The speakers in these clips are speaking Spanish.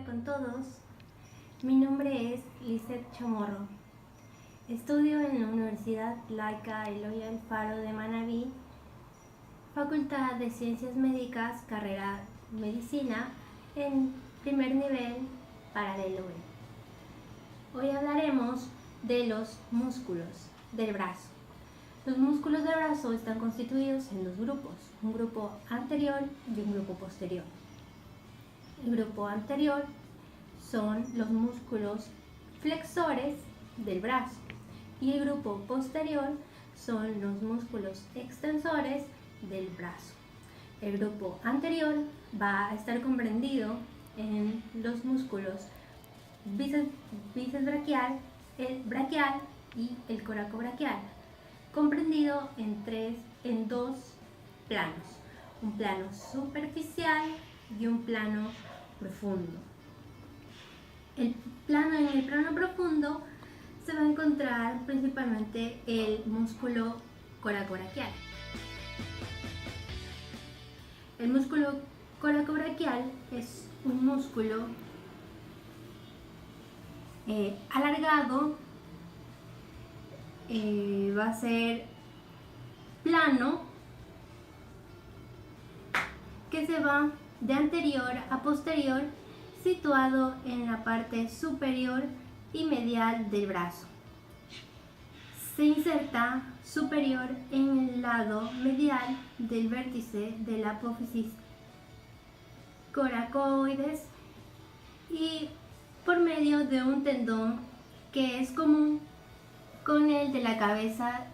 Hola con todos, mi nombre es Lisette Chamorro. Estudio en la Universidad Laica Eloy Alfaro de Manabí, Facultad de Ciencias Médicas, carrera Medicina, en primer nivel paralelo B. Hoy hablaremos de los músculos del brazo. Los músculos del brazo están constituidos en dos grupos, un grupo anterior y un grupo posterior. El grupo anterior son los músculos flexores del brazo y el grupo posterior son los músculos extensores del brazo. El grupo anterior va a estar comprendido en los músculos bíceps braquial, el braquial y el coracobraquial, comprendido en dos planos, un plano superficial y un plano profundo. En el plano profundo se va a encontrar principalmente el músculo coracobraquial. El músculo coracobraquial es un músculo alargado, va a ser plano, que se va de anterior a posterior, situado en la parte superior y medial del brazo. Se inserta superior en el lado medial del vértice de la apófisis coracoides y por medio de un tendón que es común con el de la cabeza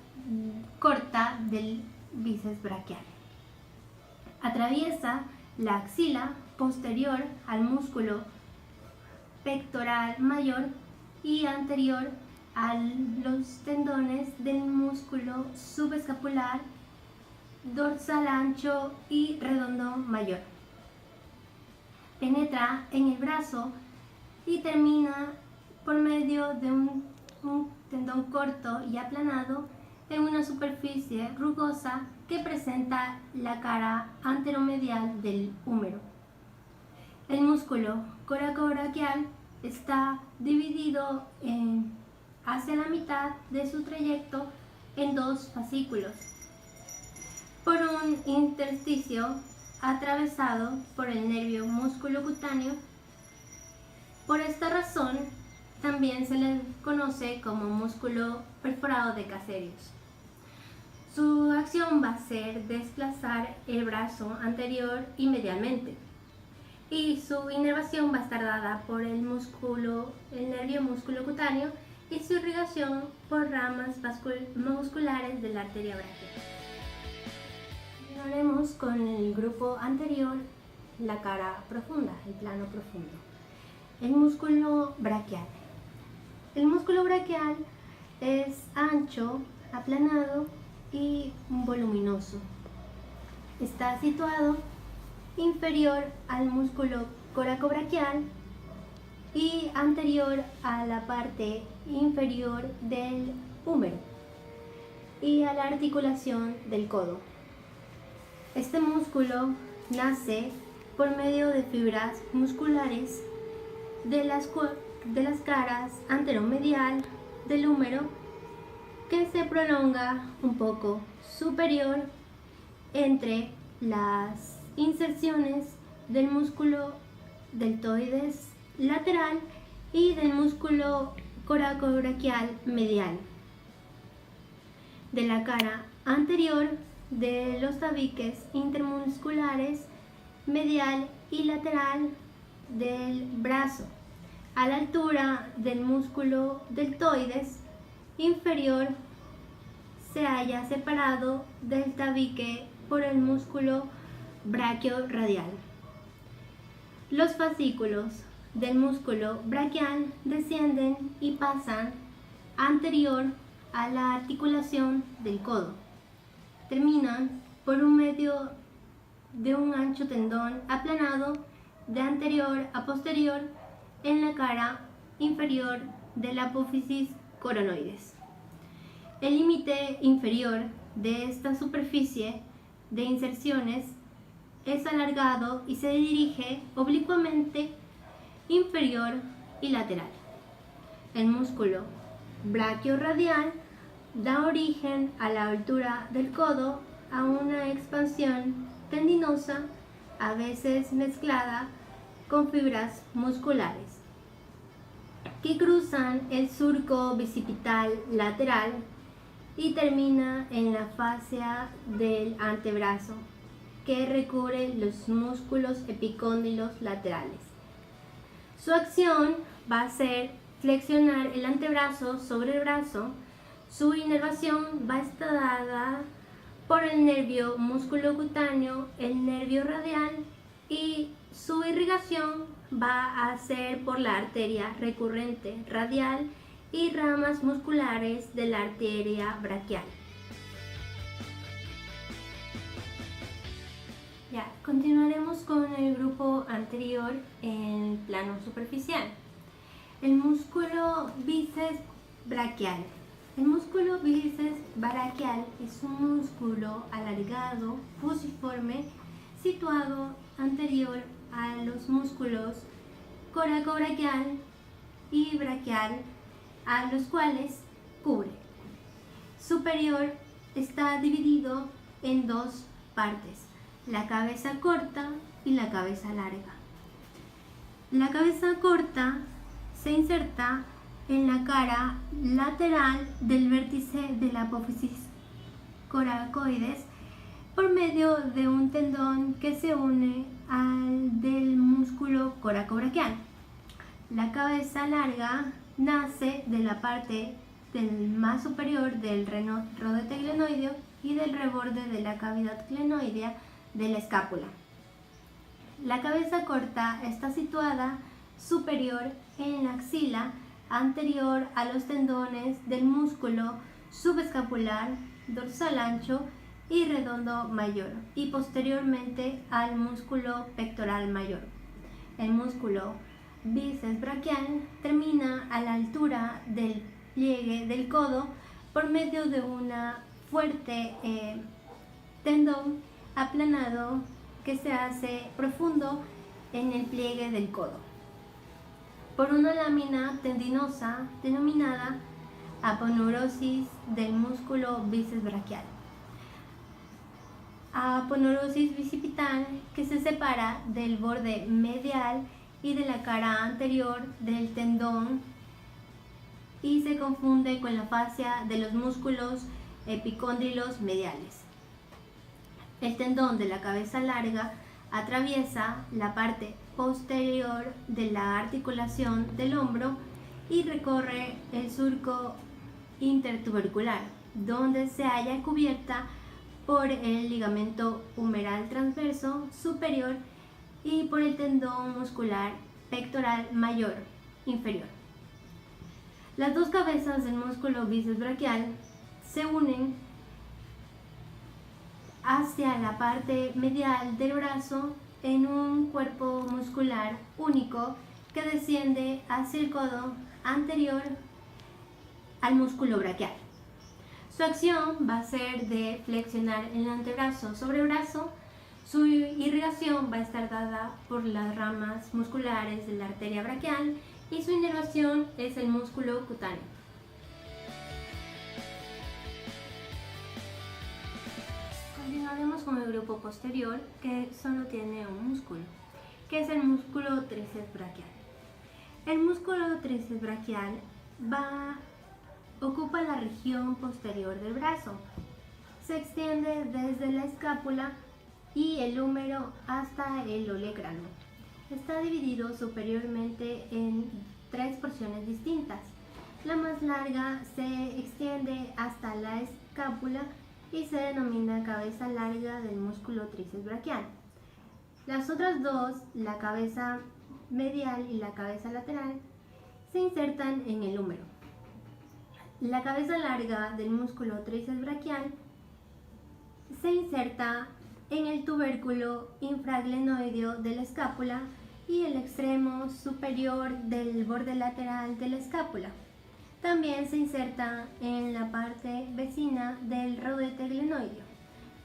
corta del bíceps braquial. Atraviesa la axila posterior al músculo pectoral mayor y anterior a los tendones del músculo subescapular, dorsal ancho y redondo mayor. Penetra en el brazo y termina por medio de un tendón corto y aplanado en una superficie rugosa que presenta la cara anteromedial del húmero. El músculo coracobraquial está dividido hacia la mitad de su trayecto en dos fascículos por un intersticio atravesado por el nervio musculocutáneo. Por esta razón también se le conoce como músculo perforado de Caserius. Su acción va a ser desplazar el brazo anterior y medialmente, y su inervación va a estar dada por el nervio musculocutáneo y su irrigación por ramas musculares de la arteria braquial. Continuaremos con el grupo anterior, la cara profunda, el plano profundo. El músculo braquial. El músculo braquial es ancho, aplanado y voluminoso. Está situado inferior al músculo coracobraquial y anterior a la parte inferior del húmero y a la articulación del codo. Este músculo nace por medio de fibras musculares de las caras anteromedial del húmero, que se prolonga un poco superior entre las inserciones del músculo deltoides lateral y del músculo coracobraquial medial, de la cara anterior de los tabiques intermusculares medial y lateral del brazo, a la altura del músculo deltoides inferior. Se halla separado del tabique por el músculo braquiorradial. Los fascículos del músculo braquial descienden y pasan anterior a la articulación del codo. Terminan por medio de un ancho tendón aplanado de anterior a posterior en la cara inferior de la apófisis coronoides. El límite inferior de esta superficie de inserciones es alargado y se dirige oblicuamente inferior y lateral. El músculo braquiorradial da origen a la altura del codo a una expansión tendinosa, a veces mezclada con fibras musculares, que cruzan el surco bicipital lateral y termina en la fascia del antebrazo, que recubre los músculos epicóndilos laterales. Su acción va a ser flexionar el antebrazo sobre el brazo. Su inervación va a estar dada por el nervio musculocutáneo, el nervio radial, y su irrigación va a ser por la arteria recurrente radial y ramas musculares de la arteria braquial. Ya, continuaremos con el grupo anterior en plano superficial. El músculo bíceps braquial. El músculo bíceps braquial es un músculo alargado, fusiforme, situado anterior a los músculos coracobraquial y braquial, a los cuales cubre. Superior está dividido en dos partes: la cabeza corta y la cabeza larga. La cabeza corta se inserta en la cara lateral del vértice de la apófisis coracoides por medio de un tendón que se une al del músculo coracobraquial. La cabeza larga nace de la parte más superior del rodete glenoideo y del reborde de la cavidad glenoidea de la escápula. La cabeza corta está situada superior en la axila, anterior a los tendones del músculo subescapular, dorsal ancho y redondo mayor, y posteriormente al músculo pectoral mayor. El músculo bíceps braquial termina a la altura del pliegue del codo por medio de una fuerte tendón aplanado que se hace profundo en el pliegue del codo por una lámina tendinosa denominada aponeurosis del músculo bíceps braquial. Aponeurosis bicipital que se separa del borde medial y de la cara anterior del tendón y se confunde con la fascia de los músculos epicóndilos mediales. El tendón de la cabeza larga atraviesa la parte posterior de la articulación del hombro y recorre el surco intertubercular, donde se halla cubierta por el ligamento humeral transverso superior y por el tendón muscular pectoral mayor inferior. Las dos cabezas del músculo bíceps braquial se unen hacia la parte medial del brazo en un cuerpo muscular único que desciende hacia el codo anterior al músculo braquial. Su acción va a ser de flexionar el antebrazo sobre el brazo. Su irrigación va a estar dada por las ramas musculares de la arteria braquial y su inervación es el músculo cutáneo. Continuaremos con el grupo posterior, que solo tiene un músculo, que es el músculo tríceps braquial. El músculo tríceps braquial ocupa la región posterior del brazo. Se extiende desde la escápula y el húmero hasta el olecrano. Está dividido superiormente en tres porciones distintas. La más larga se extiende hasta la escápula y se denomina cabeza larga del músculo tríceps braquial. Las otras dos, la cabeza medial y la cabeza lateral, se insertan en el húmero. La cabeza larga del músculo tríceps braquial se inserta en el tubérculo infraglenoideo de la escápula y el extremo superior del borde lateral de la escápula. También se inserta en la parte vecina del rodete glenoideo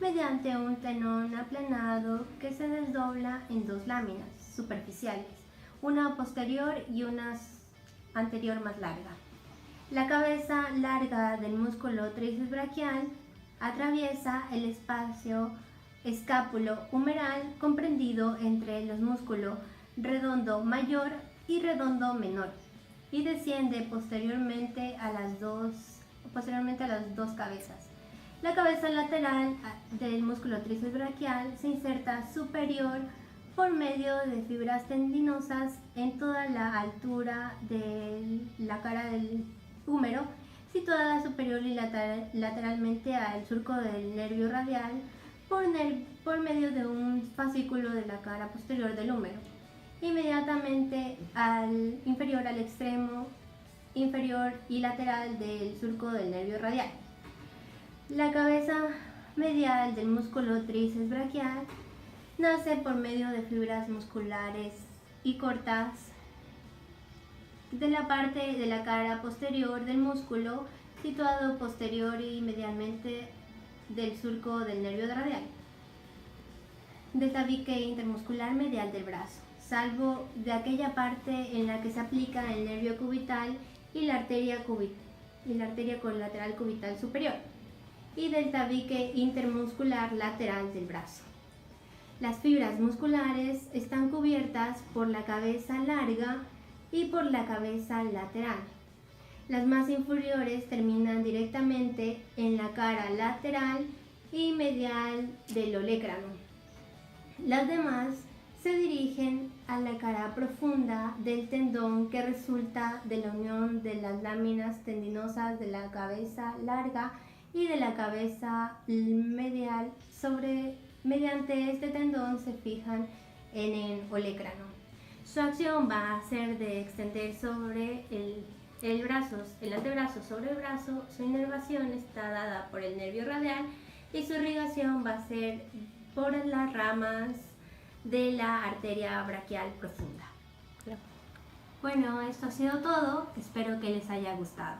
mediante un tenón aplanado que se desdobla en dos láminas superficiales, una posterior y una anterior más larga. La cabeza larga del músculo tríceps braquial atraviesa el espacio escápulo-humeral comprendido entre los músculos redondo mayor y redondo menor y desciende posteriormente a las dos cabezas. La cabeza lateral del músculo tríceps braquial se inserta superior por medio de fibras tendinosas en toda la altura de la cara del húmero, situada superior y lateralmente al surco del nervio radial por medio de un fascículo de la cara posterior del húmero, inmediatamente inferior al extremo inferior y lateral del surco del nervio radial. La cabeza medial del músculo tríceps braquial nace por medio de fibras musculares y cortas de la parte de la cara posterior del músculo, situado posterior y medialmente del surco del nervio radial, del tabique intermuscular medial del brazo, salvo de aquella parte en la que se aplica el nervio cubital y la arteria colateral cubital superior, y del tabique intermuscular lateral del brazo. Las fibras musculares están cubiertas por la cabeza larga y por la cabeza lateral. Las más inferiores terminan directamente en la cara lateral y medial del olecrano. Las demás se dirigen a la cara profunda del tendón que resulta de la unión de las láminas tendinosas de la cabeza larga y de la cabeza medial. Mediante este tendón se fijan en el olecrano. Su acción va a ser de extender sobre el antebrazo sobre el brazo. Su inervación está dada por el nervio radial y su irrigación va a ser por las ramas de la arteria braquial profunda. Bueno, esto ha sido todo. Espero que les haya gustado.